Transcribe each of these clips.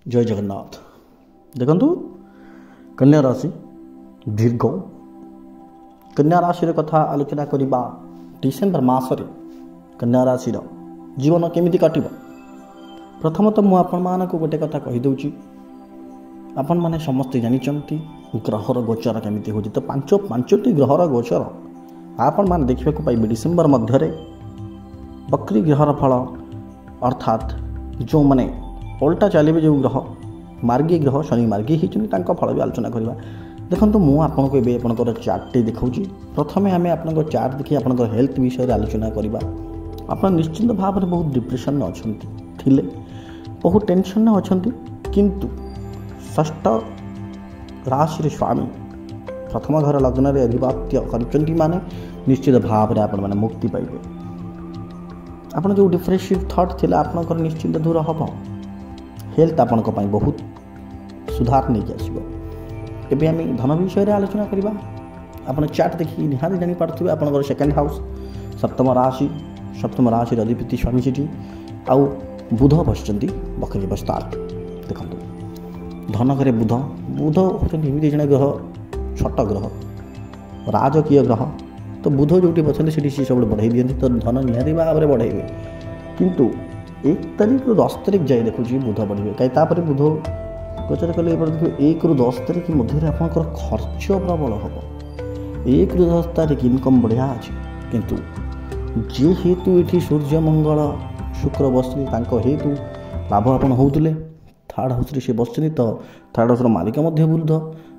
जय जगन्नाथ। देखु कन्या राशि दीर्घ कन्या राशि कथा आलोचना करवा डिसेम्बर मासरे कन्या राशि जीवन केमिति कटिब। प्रथमतः मुझे आपण गोटे कथा कहीदे आपण मैंने समस्ते जानी ग्रहर गोचर केमिति हो तो पांचटी ग्रहर गोचर आपण मैंने देखा पाइबे डिसेम्बर मध्य बकरी ग्रहर फल अर्थात जो मैंने उल्टा चलिए जो ग्रह मार्गी ग्रह शनि मार्गी होती फल भी आलोचना करवा। देखो मुझे आपंकर चार्टे देखा प्रथम आम आप चार्ट देखिए आप हेल्थ विषय आलोचना करवा। आप निश्चिंत भाव में बहुत डिप्रेशन में अच्छा बहुत टेंशन में अच्छा किंतु षष्ठ राशि स्वामी प्रथम घर लग्न में अधिपत्य कर माने निश्चित भाव में आपण मैंने मुक्ति पाइबे। आप जो डिप्रेसिव थॉट थिला आपनकर निश्चिंत दूर हम हेल्थ आपण बहुत सुधार नहीं आसो। एवं आम धन विषय आलोचना करवा। आप चार्ट देखिए निहाती जापारे आप सेकेंड हाउस सप्तम राशि अधिपति स्वामी सेठी आउ बुध बसचंती बकरी बस्तार। देखो धन घरे बुध बुध होती जड़े ग्रह छट ग्रह राजकीय ग्रह तो बुध जो बचते सी सब बढ़ाई दिखती तो धन निहाती भाव में बढ़े किंतु 1 तारीख रु 10 तारीख जाए देखुँ बुध बढ़े कहीं बुध गोचर कले 1 रु 10 तारीख मध्य आप खर्च प्रबल हम 1 रु 10 तारीख इनकम बढ़िया अच्छे किंतु जेहेतु ये सूर्य मंगल शुक्र बसते हेतु लाभ आप होते थर्ड हाउस से बसते तो थर्ड हाउस मालिक बुध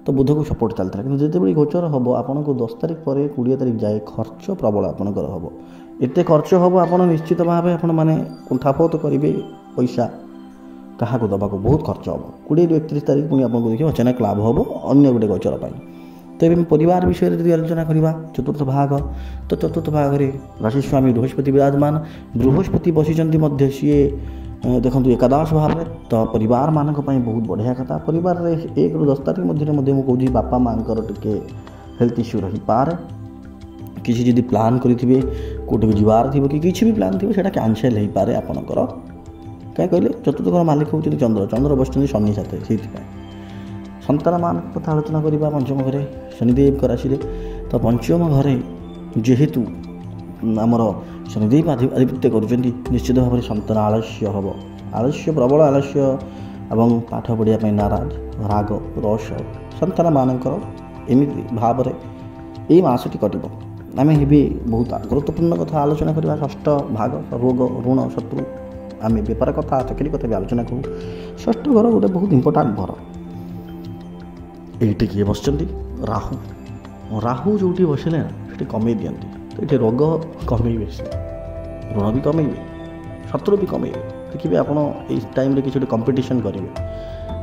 तो बुध को सपोर्ट चलता है कि जो गोचर हम आपन को 10 तारीख पर 20 तारीख जाए खर्च प्रबल आपंकर हम एत खर्च हम आप निश्चित भाव मैंने कुंठापोत करेंगे पैसा क्या दबा बहुत खर्च हम 20 रु 31 तारीख पुणी आपको देखिए अचानक लाभ हम अन्य गोटे गोचर पर। तो ये परिवार विषय में आलोचना करवा चतुर्थ भाग तो चतुर्थ भाग में राशि स्वामी बृहस्पति विराजमान बृहस्पति बसी सी देखो एकादश भाव में तो परिवार मान बहुत बढ़िया कथा परिवार रे 1 रु 10 तारीख मध्य मुझे बापा माँ टे हेल्थ इश्यू रही पारे किसी जब प्लान करेंगे कौटे जीवार थी कि किसी भी प्लान थी से कैनसल हो पारे आपणकर क्या कहले चतुर्थ घर मालिक होती चंद्र बस शनि साथे से संतान मान कथा आलोचना करवा। पंचम घरे शनिदेव राशि तो पंचम घरे जेहेतु आमर शनिदेव आधिपत्य कर निश्चित भाव में संतान आलस्य हम आलस्य प्रबल आलस्य एवं पाठ पढ़ाई नाराज राग रस संतान मानकर एमती भाव में यही मासटी कटो। आम ये बहुत गुरुत्वपूर्ण कथा आलोचना करवा। षष्ठ भाग रोग ऋण शत्रु आम बेपार कथा चाकरी कथा भी आलोचना करूँ। षष्ठ घर गोटे बहुत इंपोर्टाट घर ये किए बस राहु राहु जो बसले ना कमे दिखती तो ये रोग कमेबे ऋण भी कमेबे शत्रु भी कमेबे। देखिए आप टाइम किसी कंपटीशन करेंगे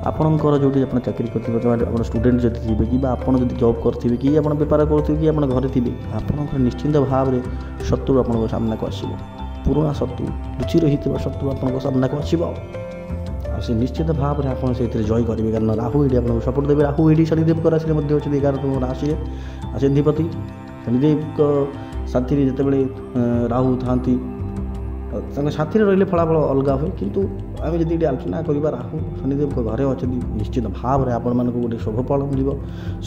आपणकर जो आप चाकरी कर स्टूडेंट जब थे कि आप जॉब करेंगे कि आप बेपार करेंगे कि आप घर थे आपंकर निश्चिंत भाव में शत्रु आप सामना को आसो पुराणा शत्रु लुचि रही शत्रु आप सामना को आसो से निश्चित भाव में आप जय करेंगे कारण राहु ये आपको सपोर्ट देवे। राहु ये शनिदेव राशि अच्छे 11 राशि अधिपति शनिदेव साथी जिते राहु था साथी रही फलाफल अलग हुए किंतु आम जब आलोचना करवा राहु शनिदेव घरे अच्छे निश्चित भाव में आपण गोटे शुभ फल मिल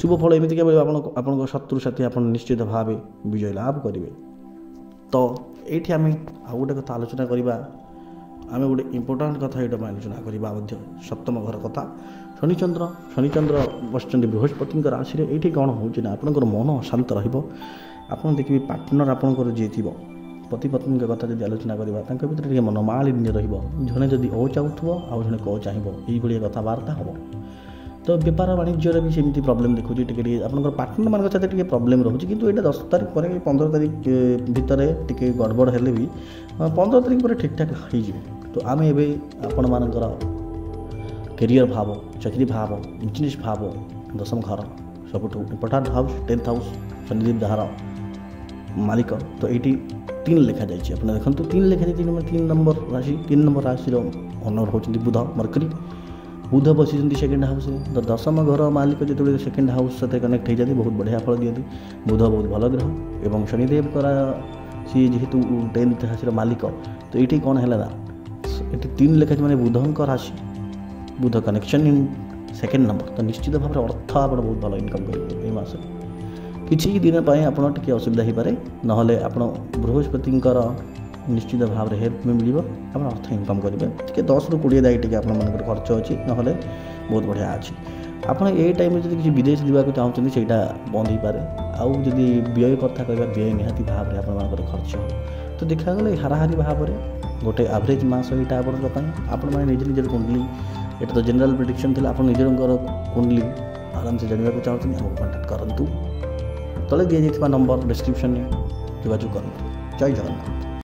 शुभ फल एमती आप शत्रु साथी आप निश्चित भाव विजय लाभ करेंगे। तो ये आम आउ गोटे कथा आलोचना करवा आम गोटे इंपोर्टाट कथा ये आलोचना करवा सप्तम घर कथा शनिचंद्र बस बृहस्पति राशि ये कौन होना आपंकर मन शांत रप देखिए पार्टनर आपंकर जी थी पति पत्नी कथा जब आलोचना करवा भर मनमालिन्य रणे जदि ओ चाहूब आउ जड़े क चाहब ये कथबार्ता हम। तो बेपार वाणिज्य भी सेमती प्रोब्लेम देखुची टे आपंकर पार्टनर मान सहित टे प्रोब्लेम रोचे किंतु ये 10 तारीख पर 15 तारीख भितर टे गड़बड़ हेले भी 15 तारीख पर ठीक ठाक हो। तो आम ए आपण मानकर कैरियर भाव चाकरी भाव बिजनेस भाव दशम घर सब important house 10th house Shanidev जहार मालिक तो ये 3 लिखा जाए अपने देखो 3 लिखा जाए 3 नंबर राशि ओनर होती बुध मरकरी बुध बसी सेकेंड हाउस तो दशम घर मालिक जो सेकेंड हाउस से कनेक्ट हो जाती बहुत बढ़िया फल दिखती बुध बहुत भल ग्रह एवं शनिदेव सी जेहेतु 10th राशि मालिक तो ये कौन है ना ये 3 लिखा मैंने बुध राशि बुध कनेक्शन इन सेकेंड नंबर तो निश्चित भाव में अर्थ आप बहुत भल इनकम करेंगे मस किसी दिन आप असुविधा हो पाए ना आप बृहस्पति निश्चित भाव में हेल्प में मिल आप अर्थ इनकम करेंगे टी 10 ରୁ 20 दाई टी आप खर्च अच्छी ना बहुत बढ़िया अच्छी आप टाइम जब किसी विदेश जावाक चाहते से बंद हो पाए आउ जब व्यय कथा कह व्यय निहाती भाव में आप खर्च हो तो देखा गले हाराहारी भाव में गोटे एवरेज मास यहाँ आपने निजे निजर कुंडली ये तो जनरल प्रेडिक्शन थी आप निजर कुंडली आराम से जानवा चाहते हैं कॉन्टाक्ट करूँ तले दी जाइए नंबर डिस्क्रिप्शन में जोगाजोग करूँ। जय जगन्नाथ।